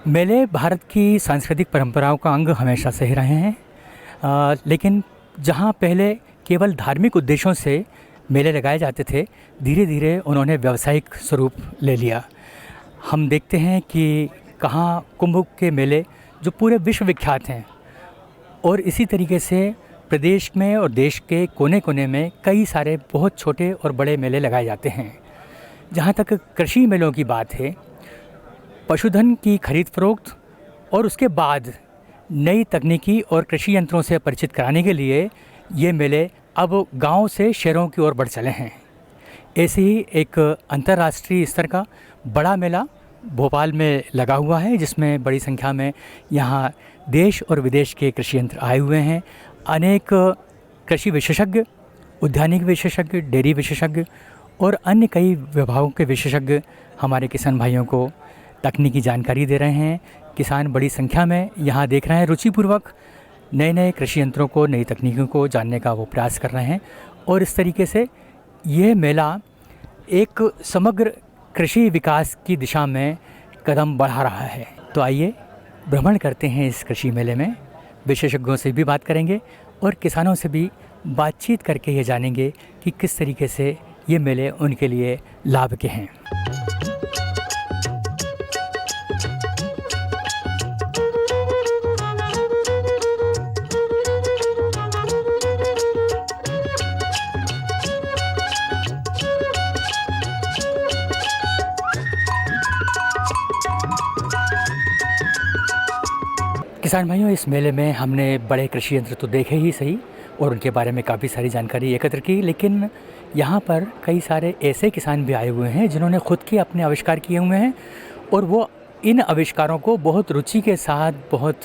मेले भारत की सांस्कृतिक परंपराओं का अंग हमेशा से ही रहे हैं। लेकिन जहां पहले केवल धार्मिक उद्देश्यों से मेले लगाए जाते थे, धीरे धीरे उन्होंने व्यावसायिक स्वरूप ले लिया। हम देखते हैं कि कहाँ कुंभ के मेले जो पूरे विश्व विख्यात हैं, और इसी तरीके से प्रदेश में और देश के कोने कोने में कई सारे बहुत छोटे और बड़े मेले लगाए जाते हैं। जहाँ तक कृषि मेलों की बात है, पशुधन की खरीद फरोख्त और उसके बाद नई तकनीकी और कृषि यंत्रों से परिचित कराने के लिए ये मेले अब गांव से शहरों की ओर बढ़ चले हैं। ऐसे ही एक अंतर्राष्ट्रीय स्तर का बड़ा मेला भोपाल में लगा हुआ है, जिसमें बड़ी संख्या में यहाँ देश और विदेश के कृषि यंत्र आए हुए हैं। अनेक कृषि विशेषज्ञ, उद्यानिक विशेषज्ञ, डेयरी विशेषज्ञ और अन्य कई विभागों के विशेषज्ञ हमारे किसान भाइयों को तकनीकी जानकारी दे रहे हैं। किसान बड़ी संख्या में यहाँ देख रहे हैं, रुचिपूर्वक नए नए कृषि यंत्रों को, नई तकनीकों को जानने का वो प्रयास कर रहे हैं। और इस तरीके से ये मेला एक समग्र कृषि विकास की दिशा में कदम बढ़ा रहा है। तो आइए भ्रमण करते हैं इस कृषि मेले में, विशेषज्ञों से भी बात करेंगे और किसानों से भी बातचीत करके ये जानेंगे कि किस तरीके से ये मेले उनके लिए लाभ के हैं। किसान भाइयों, इस मेले में हमने बड़े कृषि यंत्र तो देखे ही सही और उनके बारे में काफ़ी सारी जानकारी एकत्र की, लेकिन यहाँ पर कई सारे ऐसे किसान भी आए हुए हैं जिन्होंने खुद के अपने आविष्कार किए हुए हैं और वो इन आविष्कारों को बहुत रुचि के साथ, बहुत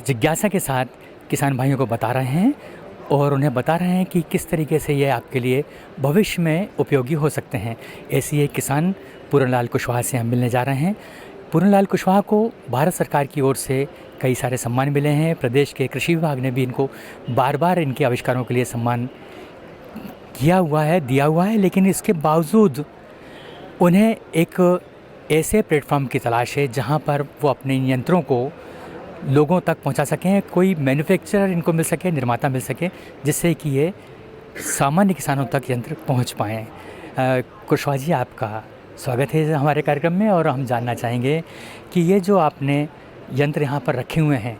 जिज्ञासा के साथ किसान भाइयों को बता रहे हैं और उन्हें बता रहे हैं कि किस तरीके से ये आपके लिए भविष्य में उपयोगी हो सकते हैं। ऐसी एक किसान पूरनलाल कुशवाहा से हम मिलने जा रहे हैं। पूरनलाल कुशवाहा को भारत सरकार की ओर से कई सारे सम्मान मिले हैं। प्रदेश के कृषि विभाग ने भी इनको बार बार इनके आविष्कारों के लिए सम्मान दिया हुआ है, लेकिन इसके बावजूद उन्हें एक ऐसे प्लेटफॉर्म की तलाश है जहां पर वो अपने यंत्रों को लोगों तक पहुंचा सकें, कोई मैन्युफैक्चरर इनको मिल सके, निर्माता मिल सके, जिससे कि ये सामान्य किसानों तक यंत्र पहुंच पाएँ। कुशवाहा जी, आपका स्वागत है हमारे कार्यक्रम में और हम जानना चाहेंगे कि ये जो आपने यंत्र यहाँ पर रखे हुए हैं,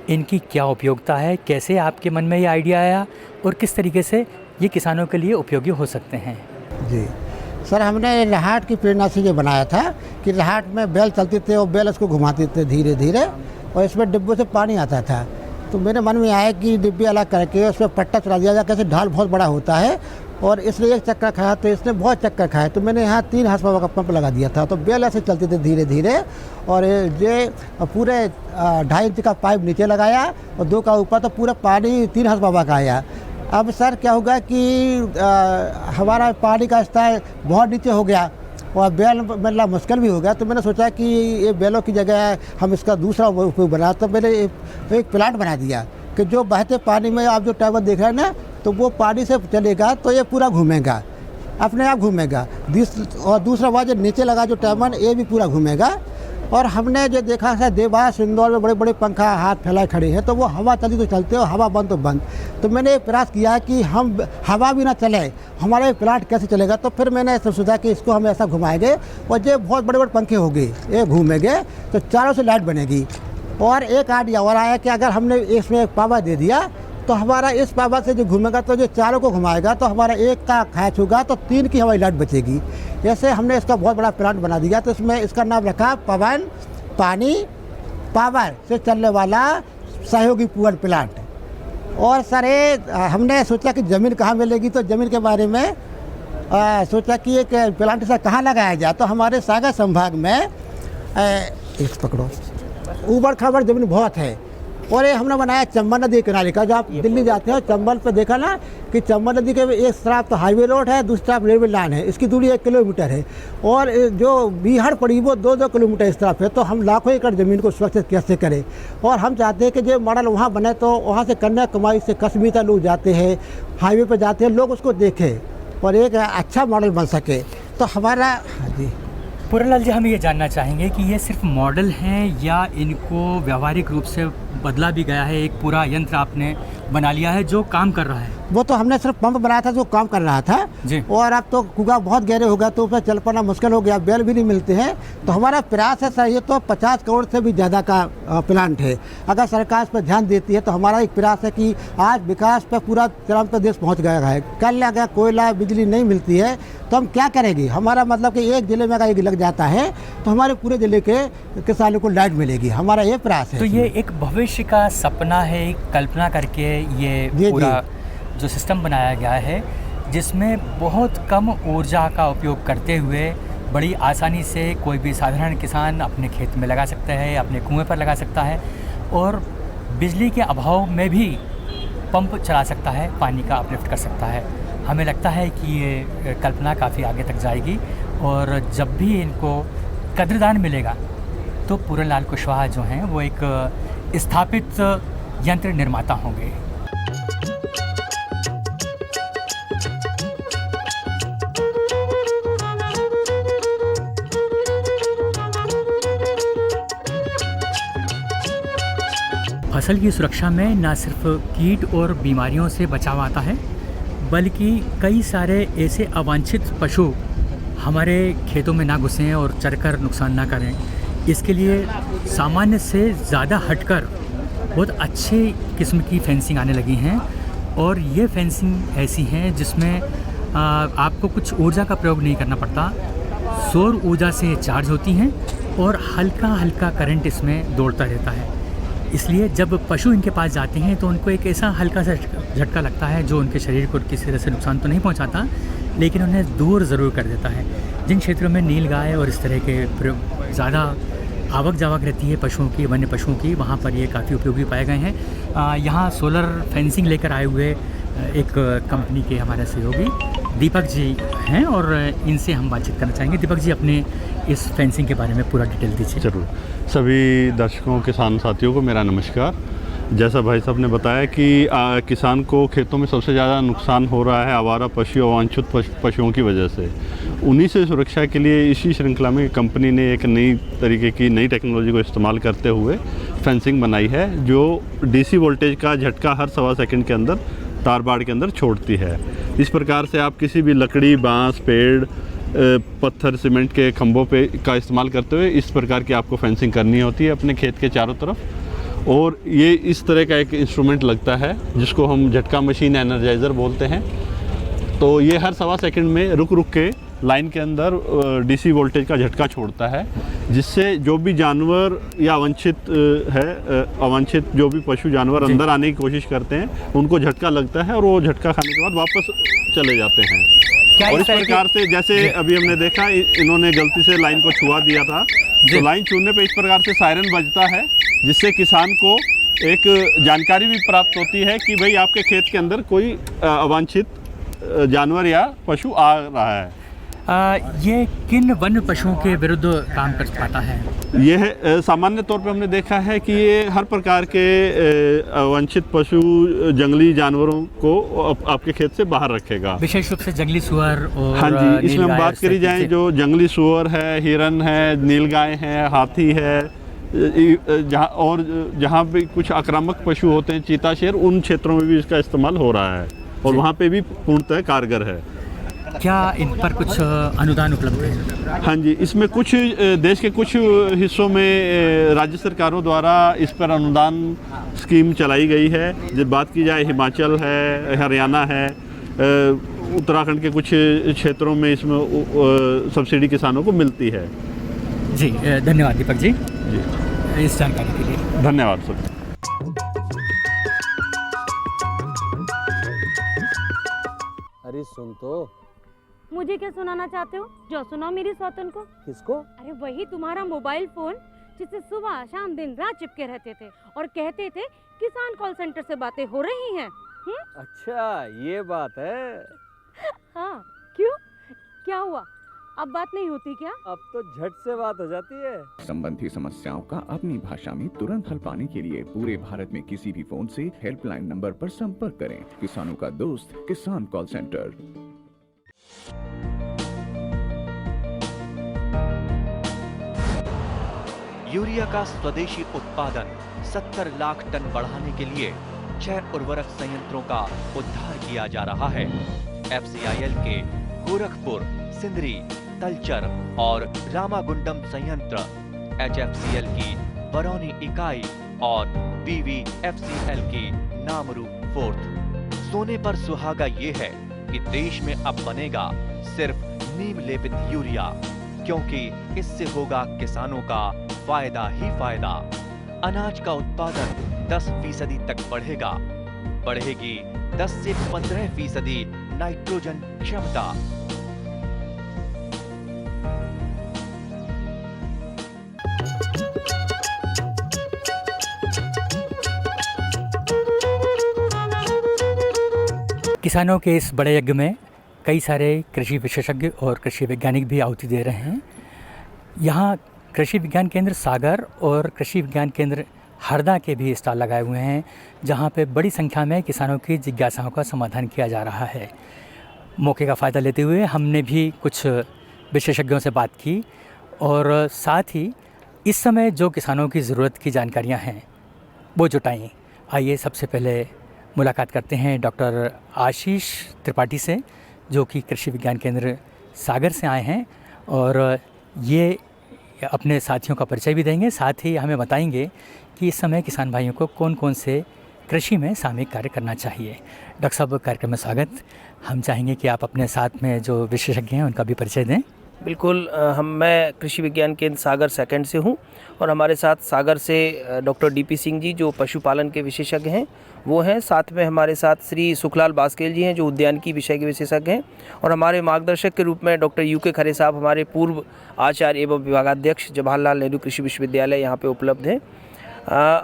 इनकी क्या उपयोगिता है, कैसे आपके मन में ये आइडिया आया और किस तरीके से ये किसानों के लिए उपयोगी हो सकते हैं? जी सर, हमने रहाट की प्रेरणा से ये बनाया था कि रहाट में बैल चलते थे और बैल उसको घुमाते थे धीरे धीरे, और इसमें डिब्बों से पानी आता था। तो मेरे मन में आया कि डिब्बे अलग करके उसमें पट्टा चला दिया जाए, कैसे ढाल बहुत बड़ा होता है और इसने एक चक्कर खाया तो इसने बहुत चक्कर खाए। तो मैंने यहाँ 3 हॉर्स पावर का पंप लगा दिया था, तो बैल ऐसे चलते थे धीरे धीरे, और ये पूरे 2.5 इंच का पाइप नीचे लगाया और 2 का ऊपर, तो पूरा पानी 3 हॉर्स पावर का आया। अब सर क्या होगा कि हमारा पानी का स्तर बहुत नीचे हो गया और बैल मिलना मुश्किल भी हो गया। तो मैंने सोचा कि ये बैलों की जगह हम इसका दूसरा उपयोग बना, तो मैंने एक प्लांट बना दिया कि जो बहते पानी में आप जो टावर देख रहे हैं ना, तो वो पानी से चलेगा तो ये पूरा घूमेगा, अपने आप घूमेगा। और दूसरा बात, जो नीचे लगा जो टर्बाइन, ये भी पूरा घूमेगा। और हमने जो देखा है देवास इंदौर में बड़े बड़े पंखा हाथ फैलाए खड़े हैं, तो वो हवा चलती तो चलते और हवा बंद तो बंद। तो मैंने एक प्रयास किया कि हम हवा भी ना चले, हमारा ये प्लांट कैसे चलेगा। तो फिर मैंने ऐसा सोचा कि इसको हम ऐसा घुमाएंगे और ये बहुत बड़े बड़े पंखे होंगे, ये घूमेंगे तो चारों से लाइट बनेगी। और एक आइडिया और आया कि अगर हमने इसमें एक पावर दे दिया तो हमारा इस पावर से जो घूमेगा तो जो चारों को घुमाएगा, तो हमारा एक का खैच होगा तो 3 की हवाई लाइट बचेगी। ऐसे हमने इसका बहुत बड़ा प्लांट बना दिया। तो इसमें इसका नाम रखा पवन पानी पावर से चलने वाला सहयोगी पवन प्लांट। और सर हमने सोचा कि ज़मीन कहाँ मिलेगी, तो ज़मीन के बारे में सोचा कि एक प्लांट से कहाँ लगाया जाए। तो हमारे सागर संभाग में इस पकड़ो ऊबड़ खाबड़ ज़मीन बहुत है, और ये हमने बनाया चंबल नदी किनारे का। जब आप दिल्ली जाते हो चंबल पे देखा ना कि चंबल नदी के एक तरफ तो हाईवे रोड है, दूसरी तरफ रेलवे लाइन है, इसकी दूरी 1 किलोमीटर है, और जो बीहड़ पड़ी वो 2-2 किलोमीटर इस तरफ है। तो हम लाखों एकड़ ज़मीन को सुरक्षित कैसे करें, और हम चाहते हैं कि जो मॉडल वहाँ बने तो वहाँ से कन्याकुमारी से कश्मीर तक लोग जाते हैं, हाईवे पर जाते हैं, लोग उसको देखें और एक अच्छा मॉडल बन सके। तो हमारा जी पूरनलाल जी, हम ये जानना चाहेंगे कि ये सिर्फ मॉडल हैं या इनको व्यावहारिक रूप से बदला भी गया है, एक पूरा यंत्र आपने बना लिया है जो काम कर रहा है? वो तो हमने सिर्फ पंप बनाया था जो काम कर रहा था जी। और अब तो कुआं बहुत गहरे हो गया तो उसमें चल पाना मुश्किल हो गया, बैल भी नहीं मिलते हैं। तो हमारा प्रयास है सर, ये तो 50 करोड़ से भी ज़्यादा का प्लांट है। अगर सरकार इस पर ध्यान देती है तो हमारा एक प्रयास है कि आज विकास पर पूरा चरम पर देश पहुँच गया है। कल अगर कोयला बिजली नहीं मिलती है तो हम क्या करेंगे? हमारा मतलब कि एक ज़िले में अगर एक लग जाता है तो हमारे पूरे ज़िले के किसानों को लाइट मिलेगी। हमारा ये प्रयास है। तो ये एक भविष्य का सपना है, एक कल्पना करके ये पूरा जो सिस्टम बनाया गया है, जिसमें बहुत कम ऊर्जा का उपयोग करते हुए बड़ी आसानी से कोई भी साधारण किसान अपने खेत में लगा सकता है, अपने कुएं पर लगा सकता है और बिजली के अभाव में भी पंप चला सकता है, पानी का अपलिफ्ट कर सकता है। हमें लगता है कि ये कल्पना काफ़ी आगे तक जाएगी और जब भी इनको कद्रदान मिलेगा तो पूरनलाल कुशवाहा जो हैं वो एक स्थापित यंत्र निर्माता होंगे। फसल की सुरक्षा में न सिर्फ कीट और बीमारियों से बचाव आता है, बल्कि कई सारे ऐसे अवांछित पशु हमारे खेतों में ना घुसें और चरकर नुकसान ना करें, इसके लिए सामान्य से ज़्यादा हटकर बहुत अच्छे किस्म की फेंसिंग आने लगी हैं। और ये फेंसिंग ऐसी हैं जिसमें आपको कुछ ऊर्जा का प्रयोग नहीं करना पड़ता, सौर ऊर्जा से चार्ज होती हैं और हल्का हल्का करंट इसमें दौड़ता रहता है। इसलिए जब पशु इनके पास जाते हैं तो उनको एक ऐसा हल्का सा झटका लगता है जो उनके शरीर को किसी तरह से नुकसान तो नहीं पहुंचाता, लेकिन उन्हें दूर ज़रूर कर देता है। जिन क्षेत्रों में नीलगाय और इस तरह के ज़्यादा आवक जावक रहती है पशुओं की, वन्य पशुओं की, वहाँ पर ये काफ़ी उपयोगी पाए गए हैं। यहाँ सोलर फेंसिंग लेकर आए हुए एक कंपनी के हमारे सहयोगी दीपक जी हैं और इनसे हम बातचीत करना चाहेंगे। दीपक जी, अपने इस फेंसिंग के बारे में पूरा डिटेल दीजिए। ज़रूर। सभी दर्शकों किसान साथियों को मेरा नमस्कार। जैसा भाई साहब ने बताया कि किसान को खेतों में सबसे ज़्यादा नुकसान हो रहा है आवारा पशु, अवांछित पशुओं की वजह से। उन्हीं से सुरक्षा के लिए इसी श्रृंखला में कंपनी ने एक नई तरीके की नई टेक्नोलॉजी को इस्तेमाल करते हुए फेंसिंग बनाई है जो डीसी वोल्टेज का झटका हर 1.25 सेकंड के अंदर तार बाड़ के अंदर छोड़ती है। इस प्रकार से आप किसी भी लकड़ी, बाँस, पेड़, पत्थर, सीमेंट के खंभों पे का इस्तेमाल करते हुए इस प्रकार की आपको फेंसिंग करनी होती है अपने खेत के चारों तरफ। और ये इस तरह का एक इंस्ट्रूमेंट लगता है जिसको हम झटका मशीन एनर्जाइज़र बोलते हैं। तो ये हर 1.25 सेकंड में रुक रुक के लाइन के अंदर डीसी वोल्टेज का झटका छोड़ता है, जिससे जो भी जानवर या अवांछित जो भी पशु जानवर अंदर आने की कोशिश करते हैं उनको झटका लगता है और वो झटका खाने के बाद वापस चले जाते हैं। और इस प्रकार से जैसे अभी हमने देखा इन्होंने गलती से लाइन को छुआ दिया था, तो लाइन छूने पे इस प्रकार से सायरन बजता है, जिससे किसान को एक जानकारी भी प्राप्त होती है कि भाई आपके खेत के अंदर कोई अवांछित जानवर या पशु आ रहा है। ये किन वन्य पशुओं के विरुद्ध काम कर पाता है? यह सामान्य तौर पे हमने देखा है कि ये हर प्रकार के अवांछित पशु, जंगली जानवरों को आपके खेत से बाहर रखेगा। विशेष रूप से जंगली सुअर और हाँ जी, इसमें हम बात करी जाए जो जंगली सुअर है, हिरन है, नीलगाय है, हाथी है, जहाँ पे कुछ आक्रामक पशु होते हैं, चीता, शेर, उन क्षेत्रों में भी इसका इस्तेमाल हो रहा है और वहाँ पे भी पूर्णतः कारगर है। क्या इन पर कुछ अनुदान उपलब्ध है? हाँ जी, इसमें कुछ देश के कुछ हिस्सों में राज्य सरकारों द्वारा इस पर अनुदान स्कीम चलाई गई है। जब बात की जाए हिमाचल है, हरियाणा है, उत्तराखंड के कुछ क्षेत्रों में इसमें सब्सिडी किसानों को मिलती है। जी, धन्यवाद दीपक जी जी इस जानकारी के लिए। धन्यवाद सर। अरे सुन तो। मुझे क्या सुनाना चाहते हो? जो सुनाओ मेरी सौतन को। किसको? अरे वही तुम्हारा मोबाइल फोन जिससे सुबह शाम दिन रात चिपके रहते थे और कहते थे किसान कॉल सेंटर से बातें हो रही हैं। अच्छा ये बात है। हाँ, क्यों? क्या हुआ? अब बात नहीं होती क्या? अब तो झट से बात हो जाती है। संबंधी समस्याओं का अपनी भाषा में तुरंत हल पाने के लिए पूरे भारत में किसी भी फोन से हेल्पलाइन नंबर पर संपर्क करें। किसानों का दोस्त किसान कॉल सेंटर। यूरिया का स्वदेशी उत्पादन 70 लाख टन बढ़ाने के लिए 6 उर्वरक संयंत्रों का उद्धार किया जा रहा है। FCIL के गोरखपुर, सिंदरी, तलचर और रामागुंडम संयंत्र, HFCL की बरौनी इकाई और BVFCL की नामरू फोर्थ। सोने पर सुहागा ये है कि देश में अब बनेगा सिर्फ नीम लेपित यूरिया, क्योंकि इससे होगा किसानों का फायदा ही फायदा। अनाज का उत्पादन 10% तक बढ़ेगा। बढ़ेगी 10 से 15% नाइट्रोजन क्षमता। किसानों के इस बड़े यज्ञ में कई सारे कृषि विशेषज्ञ और कृषि वैज्ञानिक भी आहुति दे रहे हैं। यहाँ कृषि विज्ञान केंद्र सागर और कृषि विज्ञान केंद्र हरदा के भी स्टॉल लगाए हुए हैं, जहाँ पे बड़ी संख्या में किसानों की जिज्ञासाओं का समाधान किया जा रहा है। मौके का फ़ायदा लेते हुए हमने भी कुछ विशेषज्ञों से बात की और साथ ही इस समय जो किसानों की ज़रूरत की जानकारियाँ हैं वो जुटाई। आइए सबसे पहले मुलाकात करते हैं डॉक्टर आशीष त्रिपाठी से, जो कि कृषि विज्ञान केंद्र सागर से आए हैं और ये अपने साथियों का परिचय भी देंगे। साथ ही हमें बताएंगे कि इस समय किसान भाइयों को कौन कौन से कृषि में सामूहिक कार्य करना चाहिए। डॉक्टर साहब, कार्यक्रम में स्वागत। हम चाहेंगे कि आप अपने साथ में जो विशेषज्ञ हैं उनका भी परिचय दें। बिल्कुल। मैं कृषि विज्ञान केंद्र सागर सेकंड से हूं और हमारे साथ सागर से डॉक्टर DP सिंह जी जो पशुपालन के विशेषज्ञ हैं वो हैं। साथ में हमारे साथ श्री सुखलाल बास्केल जी हैं जो उद्यानिकी विषय के विशेषज्ञ हैं और हमारे मार्गदर्शक के रूप में डॉक्टर UK खरे साहब हमारे पूर्व आचार्य एवं विभागाध्यक्ष जवाहरलाल नेहरू कृषि विश्वविद्यालय यहाँ पे उपलब्ध हैं।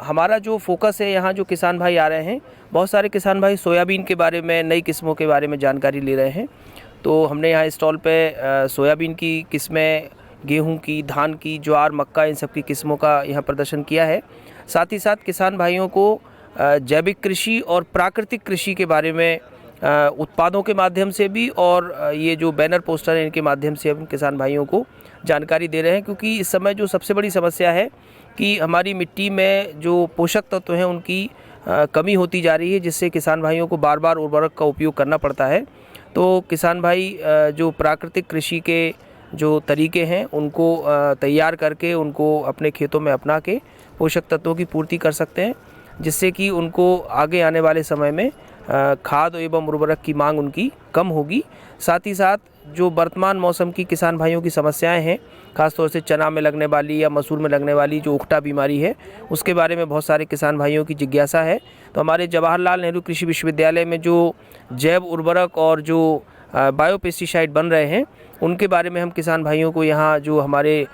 हमारा जो फोकस है, यहाँ जो किसान भाई आ रहे हैं, बहुत सारे किसान भाई सोयाबीन के बारे में, नई किस्मों के बारे में जानकारी ले रहे हैं। तो हमने यहाँ स्टॉल पे सोयाबीन की किस्में, गेहूं की, धान की, ज्वार, मक्का, इन सब की किस्मों का यहाँ प्रदर्शन किया है। साथ ही साथ किसान भाइयों को जैविक कृषि और प्राकृतिक कृषि के बारे में उत्पादों के माध्यम से भी और ये जो बैनर पोस्टर हैं इनके माध्यम से हम किसान भाइयों को जानकारी दे रहे हैं, क्योंकि इस समय जो सबसे बड़ी समस्या है कि हमारी मिट्टी में जो पोषक तत्व हैं उनकी कमी होती जा रही है, जिससे किसान भाइयों को बार बार उर्वरक का उपयोग करना पड़ता है। तो किसान भाई जो प्राकृतिक कृषि के जो तरीके हैं उनको तैयार करके उनको अपने खेतों में अपना के पोषक तत्वों की पूर्ति कर सकते हैं, जिससे कि उनको आगे आने वाले समय में खाद एवं उर्वरक की मांग उनकी कम होगी। साथ ही साथ जो वर्तमान मौसम की किसान भाइयों की समस्याएं हैं, खासतौर से चना में लगने वाली या मसूर में लगने वाली जो उकटा बीमारी है, उसके बारे में बहुत सारे किसान भाइयों की जिज्ञासा है। तो हमारे जवाहरलाल नेहरू कृषि विश्वविद्यालय में जो जैव उर्वरक और जो बायो पेस्टिसाइड बन रहे हैं उनके बारे में हम किसान भाइयों को यहाँ जो हमारे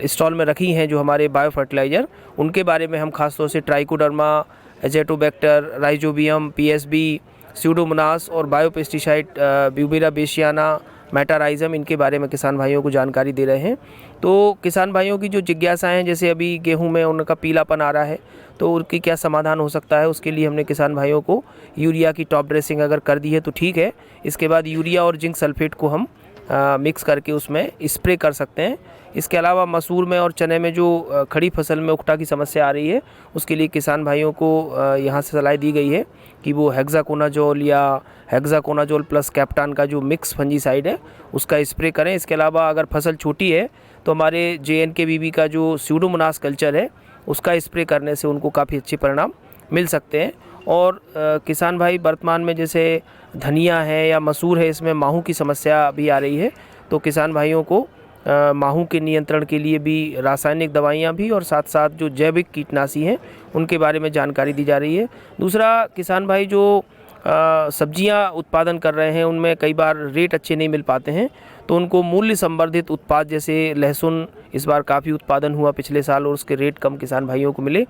स्टॉल में रखी हैं जो हमारे बायो फर्टिलाइज़र, उनके बारे में हम खासतौर से trichoderma, Azotobacter, rhizobium, PSB, Pseudomonas और बायो पेस्टिसाइड ब्यूबेरा बेसियाना, मेटाराइजम, इनके बारे में किसान भाइयों को जानकारी दे रहे हैं। तो किसान भाइयों की जो जिज्ञासाएं हैं, जैसे अभी गेहूं में उनका पीलापन आ रहा है तो उनकी क्या समाधान हो सकता है, उसके लिए हमने किसान भाइयों को यूरिया की टॉप ड्रेसिंग अगर कर दी है तो ठीक है। इसके बाद यूरिया और जिंक सल्फेट को हम मिक्स करके उसमें स्प्रे कर सकते हैं। इसके अलावा मसूर में और चने में जो खड़ी फसल में उकटा की समस्या आ रही है, उसके लिए किसान भाइयों को यहाँ से सलाह दी गई है कि वो हेक्साकोनाजोल या हेक्साकोनाजोल प्लस कैप्टान का जो मिक्स फंजीसाइड है उसका स्प्रे करें। इसके अलावा अगर फसल छोटी है तो हमारे JNKBB का जो स्यूडोमोनास कल्चर है उसका स्प्रे करने से उनको काफ़ी अच्छे परिणाम मिल सकते हैं। और किसान भाई वर्तमान में जैसे धनिया है या मसूर है, इसमें माहू की समस्या भी आ रही है, तो किसान भाइयों को माहू के नियंत्रण के लिए भी रासायनिक दवाइयाँ भी और साथ साथ जो जैविक कीटनाशी हैं उनके बारे में जानकारी दी जा रही है। दूसरा, किसान भाई जो सब्जियां उत्पादन कर रहे हैं उनमें कई बार रेट अच्छे नहीं मिल पाते हैं, तो उनको मूल्य संवर्धित उत्पाद जैसे लहसुन इस बार काफ़ी उत्पादन हुआ पिछले साल और उसके रेट कम किसान भाइयों को मिले,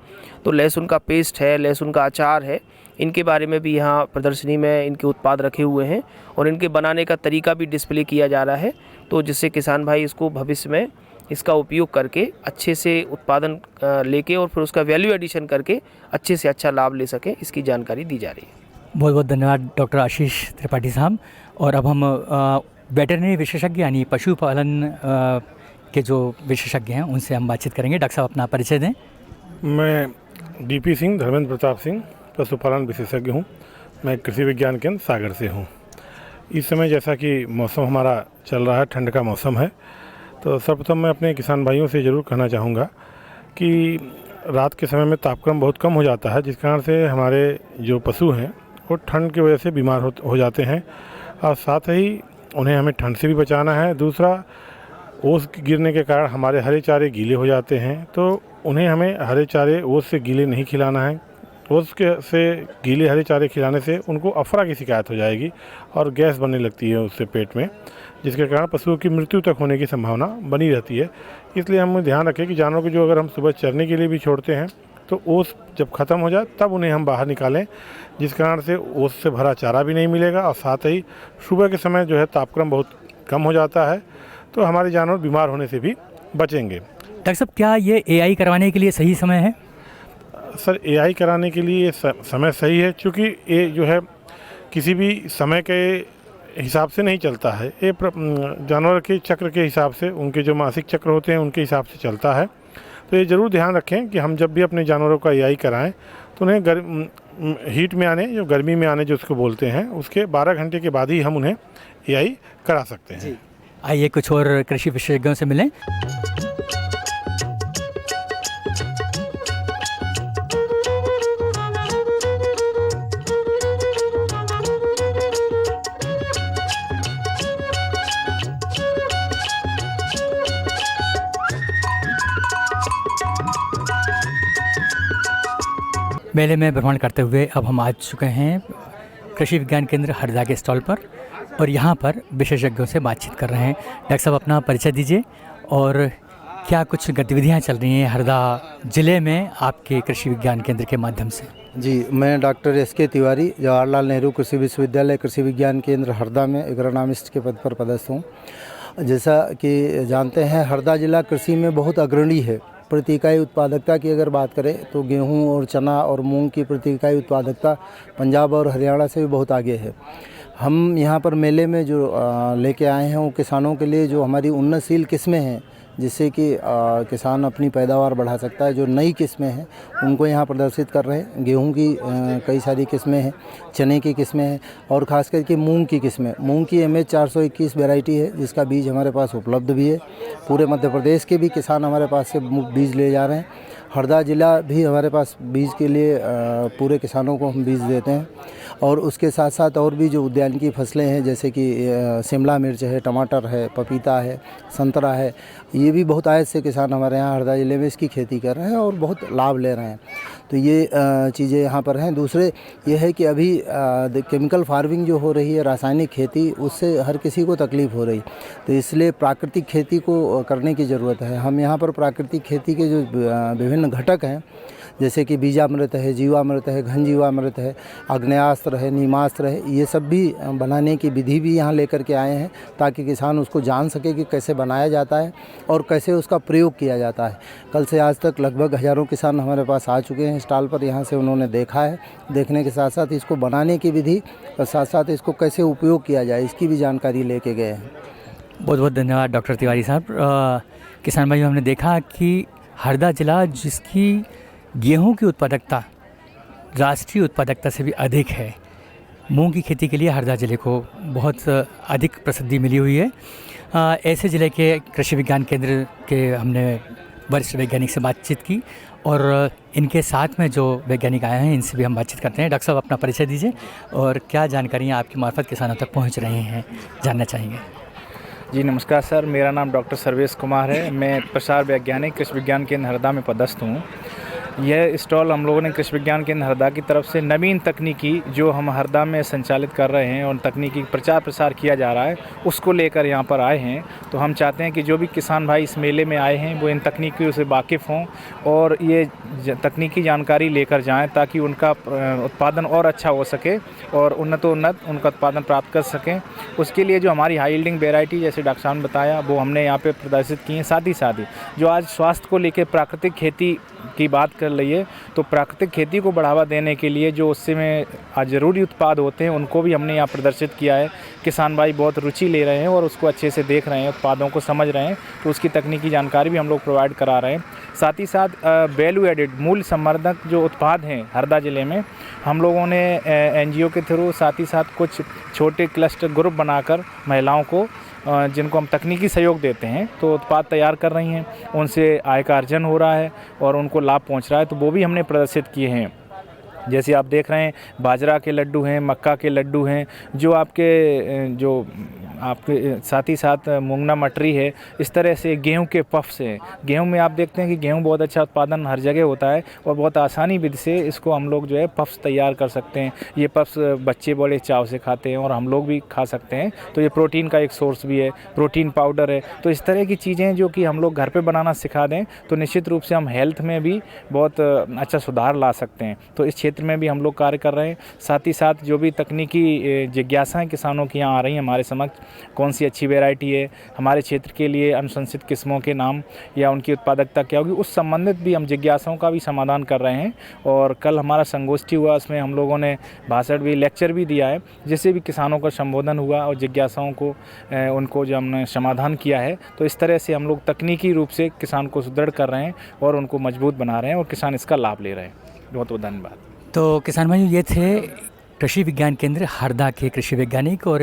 तो लहसुन का पेस्ट है, लहसुन का अचार है, इनके बारे में भी यहाँ प्रदर्शनी में इनके उत्पाद रखे हुए हैं और इनके बनाने का तरीका भी डिस्प्ले किया जा रहा है, तो जिससे किसान भाई इसको भविष्य में इसका उपयोग करके अच्छे से उत्पादन लेके और फिर उसका वैल्यू एडिशन करके अच्छे से अच्छा लाभ ले सकें, इसकी जानकारी दी जा रही है। बहुत बहुत धन्यवाद डॉक्टर आशीष त्रिपाठी साहब। और अब हम वेटरनरी विशेषज्ञ यानी पशुपालन के जो विशेषज्ञ हैं उनसे हम बातचीत करेंगे। डॉक्टर साहब अपना परिचय दें। मैं डीपी सिंह, धर्मेंद्र प्रताप सिंह, पशुपालन विशेषज्ञ हूँ। मैं कृषि विज्ञान केंद्र सागर से हूँ। इस समय जैसा कि मौसम हमारा चल रहा है, ठंड का मौसम है, तो सर्वप्रथम मैं अपने किसान भाइयों से ज़रूर कहना चाहूँगा कि रात के समय में तापक्रम बहुत कम हो जाता है, जिस कारण से हमारे जो पशु हैं वो ठंड की वजह से बीमार हो जाते हैं, और साथ ही उन्हें हमें ठंड से भी बचाना है। दूसरा, ओस गिरने के कारण हमारे हरे चारे गीले हो जाते हैं, तो उन्हें हमें हरे चारे ओस से गीले नहीं खिलाना है। ओस के से गीले हरे चारे खिलाने से उनको अफरा की शिकायत हो जाएगी और गैस बनने लगती है उससे पेट में, जिसके कारण पशुओं की मृत्यु तक होने की संभावना बनी रहती है। इसलिए हमें ध्यान रखें कि जानवरों को जो अगर हम सुबह चरने के लिए भी छोड़ते हैं तो ओस जब ख़त्म हो जाए तब उन्हें हम बाहर निकालें, जिस कारण से ओस से भरा चारा भी नहीं मिलेगा, और साथ ही सुबह के समय जो है तापक्रम बहुत कम हो जाता है, तो हमारे जानवर बीमार होने से भी बचेंगे। डॉक्टर साहब, क्या ये एआई करवाने के लिए सही समय है? सर, एआई कराने के लिए समय सही है, क्योंकि ये जो है किसी भी समय के हिसाब से नहीं चलता है। ये जानवर के चक्र के हिसाब से, उनके जो मासिक चक्र होते हैं उनके हिसाब से चलता है। तो ये ज़रूर ध्यान रखें कि हम जब भी अपने जानवरों का एआई कराएं तो उन्हें हीट में आने, जो गर्मी में आने जो उसको बोलते हैं, उसके 12 घंटे के बाद ही हम उन्हें एआई करा सकते हैं। आइए कुछ और कृषि विशेषज्ञों से मिलें। मेले में भ्रमण करते हुए अब हम आ चुके हैं कृषि विज्ञान केंद्र हरदा के स्टॉल पर, और यहाँ पर विशेषज्ञों से बातचीत कर रहे हैं। डॉक्टर साहब, अपना परिचय दीजिए और क्या कुछ गतिविधियाँ चल रही हैं हरदा ज़िले में आपके कृषि विज्ञान केंद्र के माध्यम से? जी, मैं डॉक्टर एस.के. तिवारी, जवाहरलाल नेहरू कृषि विश्वविद्यालय कृषि विज्ञान केंद्र हरदा में एग्रोनॉमिस्ट के पद पर पदस्थ हूँ। जैसा कि जानते हैं, हरदा ज़िला कृषि में बहुत अग्रणी है। प्रति इकाई उत्पादकता की अगर बात करें तो गेहूं और चना और मूंग की प्रति इकाई उत्पादकता पंजाब और हरियाणा से भी बहुत आगे है। हम यहाँ पर मेले में जो लेके आए हैं वो किसानों के लिए जो हमारी उन्नतशील किस्में हैं, जिससे कि किसान अपनी पैदावार बढ़ा सकता है, जो नई किस्में हैं उनको यहाँ प्रदर्शित कर रहे हैं। गेहूं की कई सारी किस्में हैं, चने की किस्में हैं, और ख़ास करके मूंग की किस्में। मूंग की MH 421 वैरायटी है, जिसका बीज हमारे पास उपलब्ध भी है। पूरे मध्य प्रदेश के भी किसान हमारे पास से बीज ले जा रहे हैं। हरदा ज़िला भी हमारे पास बीज के लिए पूरे किसानों को हम बीज देते हैं। और उसके साथ साथ और भी जो उद्यानिकी फसलें हैं, जैसे कि शिमला मिर्च है, टमाटर है, पपीता है, संतरा है, ये भी बहुत आयत से किसान हमारे यहाँ हरदा ज़िले में इसकी खेती कर रहे हैं और बहुत लाभ ले रहे हैं। तो ये चीज़ें यहाँ पर हैं। दूसरे ये है कि अभी केमिकल फार्मिंग जो हो रही है, रासायनिक खेती, उससे हर किसी को तकलीफ़ हो रही, तो इसलिए प्राकृतिक खेती को करने की ज़रूरत है। हम यहाँ पर प्राकृतिक खेती के जो विभिन्न घटक हैं, जैसे कि बीजामृत है, जीवामृत है, घन जीवामृत है, आग्नेयास्त्र है, नीमास्त्र है, ये सब भी बनाने की विधि भी यहाँ लेकर के आए हैं, ताकि किसान उसको जान सके कि कैसे बनाया जाता है और कैसे उसका प्रयोग किया जाता है। कल से आज तक लगभग हज़ारों किसान हमारे पास आ चुके हैं स्टॉल पर। यहाँ से उन्होंने देखा है, देखने के साथ साथ इसको बनाने की विधि और साथ साथ इसको कैसे उपयोग किया जाए, इसकी भी जानकारी लेके गए हैं। बहुत बहुत धन्यवाद डॉक्टर तिवारी साहब। किसान भाइयों, हमने देखा कि हरदा ज़िला जिसकी गेहूं की उत्पादकता राष्ट्रीय उत्पादकता से भी अधिक है, मूंग की खेती के लिए हरदा ज़िले को बहुत अधिक प्रसिद्धि मिली हुई है। ऐसे ज़िले के कृषि विज्ञान केंद्र के हमने वरिष्ठ वैज्ञानिक से बातचीत की, और इनके साथ में जो वैज्ञानिक आए हैं इनसे भी हम बातचीत करते हैं। डॉक्टर साहब, अपना परिचय दीजिए और क्या जानकारियाँ आपकी मार्फत किसानों तक पहुँच रही हैं, जानना चाहेंगे। जी नमस्कार सर, मेरा नाम डॉक्टर सर्वेश कुमार है। मैं प्रसार वैज्ञानिक कृषि विज्ञान केंद्र हरदा में पदस्थ हूँ। यह स्टॉल हम लोगों ने कृषि विज्ञान केंद्र हरदा की तरफ से नवीन तकनीकी जो हम हरदा में संचालित कर रहे हैं और तकनीकी प्रचार प्रसार किया जा रहा है, उसको लेकर यहाँ पर आए हैं। तो हम चाहते हैं कि जो भी किसान भाई इस मेले में आए हैं वो इन तकनीकियों से वाकिफ़ हों और ये तकनीकी जानकारी लेकर जाएं, ताकि उनका उत्पादन और अच्छा हो सके और उन्नत उनका उत्पादन प्राप्त कर सकें। उसके लिए जो हमारी हाई यील्डिंग वेराइटी, जैसे डॉक्टर साहब ने बताया, वो हमने यहाँ पे प्रदर्शित की हैं। साथ ही जो आज स्वास्थ्य को लेकर प्राकृतिक खेती की बात कर लिए। तो प्राकृतिक खेती को बढ़ावा देने के लिए जो उससे में ज़रूरी उत्पाद होते हैं उनको भी हमने यहाँ प्रदर्शित किया है। किसान भाई बहुत रुचि ले रहे हैं और उसको अच्छे से देख रहे हैं, उत्पादों को समझ रहे हैं, तो उसकी तकनीकी जानकारी भी हम लोग प्रोवाइड करा रहे हैं। साथ ही साथ वैल्यू एडिड मूल्य संवर्धक जो उत्पाद हैं हरदा ज़िले में, हम लोगों ने NGO के थ्रू साथ ही साथ कुछ छोटे क्लस्टर ग्रुप बनाकर महिलाओं को जिनको हम तकनीकी सहयोग देते हैं तो उत्पाद तैयार कर रही हैं, उनसे आय का अर्जन हो रहा है और उनको लाभ पहुंच रहा है, तो वो भी हमने प्रदर्शित किए हैं। जैसे आप देख रहे हैं बाजरा के लड्डू हैं, मक्का के लड्डू हैं, जो आपके साथ ही साथ मूंगना मटरी है, इस तरह से गेहूं के पफ्स हैं। गेहूं में आप देखते हैं कि गेहूं बहुत अच्छा उत्पादन हर जगह होता है और बहुत आसानी विधि से इसको हम लोग जो है पफ्स तैयार कर सकते हैं। ये पफ्स बच्चे बड़े चाव से खाते हैं और हम लोग भी खा सकते हैं, तो ये प्रोटीन का एक सोर्स भी है, प्रोटीन पाउडर है। तो इस तरह की चीज़ें जो कि हम लोग घर पर बनाना सिखा दें तो निश्चित रूप से हम हेल्थ में भी बहुत अच्छा सुधार ला सकते हैं। तो इस क्षेत्र में भी हम लोग कार्य कर रहे हैं। साथ ही साथ जो भी तकनीकी जिज्ञासाएं किसानों की यहाँ आ रही हैं हमारे समक्ष, कौन सी अच्छी वैरायटी है, हमारे क्षेत्र के लिए अनुशंसित किस्मों के नाम या उनकी उत्पादकता क्या होगी, उस संबंधित भी हम जिज्ञासाओं का भी समाधान कर रहे हैं। और कल हमारा संगोष्ठी हुआ, उसमें हम लोगों ने भाषण भी, लेक्चर भी दिया है, जिससे भी किसानों का संबोधन हुआ और जिज्ञासाओं को उनको जो हमने समाधान किया है। तो इस तरह से हम लोग तकनीकी रूप से किसान को सुदृढ़ कर रहे हैं और उनको मजबूत बना रहे हैं और किसान इसका लाभ ले रहे हैं। बहुत बहुत धन्यवाद। तो किसान भाइयों, ये थे कृषि विज्ञान केंद्र हरदा के कृषि वैज्ञानिक, और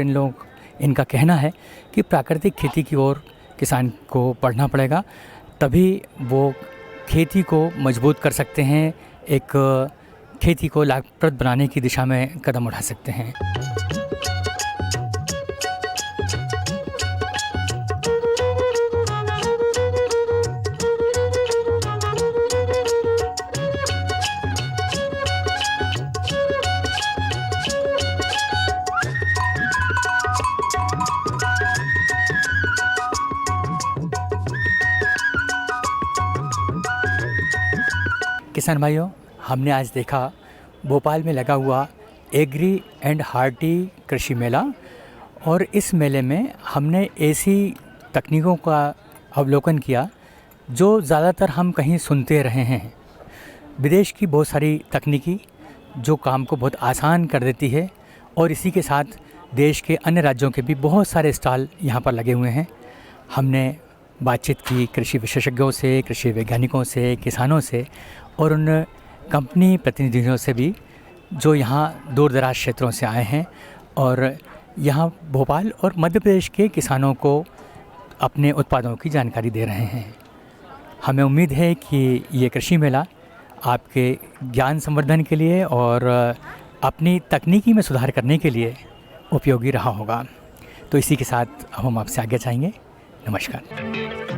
इनका कहना है कि प्राकृतिक खेती की ओर किसान को बढ़ना पड़ेगा, तभी वो खेती को मजबूत कर सकते हैं, एक खेती को लाभप्रद बनाने की दिशा में कदम उठा सकते हैं। किसान भाइयों, हमने आज देखा भोपाल में लगा हुआ एग्री एंड हार्टी कृषि मेला, और इस मेले में हमने ऐसी तकनीकों का अवलोकन किया जो ज़्यादातर हम कहीं सुनते रहे हैं। विदेश की बहुत सारी तकनीकी जो काम को बहुत आसान कर देती है, और इसी के साथ देश के अन्य राज्यों के भी बहुत सारे स्टॉल यहाँ पर लगे हुए हैं। हमने बातचीत की कृषि विशेषज्ञों से, कृषि वैज्ञानिकों से, किसानों से, और उन कंपनी प्रतिनिधियों से भी जो यहाँ दूर दराज क्षेत्रों से आए हैं और यहाँ भोपाल और मध्य प्रदेश के किसानों को अपने उत्पादों की जानकारी दे रहे हैं। हमें उम्मीद है कि ये कृषि मेला आपके ज्ञान संवर्धन के लिए और अपनी तकनीकी में सुधार करने के लिए उपयोगी रहा होगा। तो इसी के साथ हम आपसे आगे जाएंगे। नमस्कार।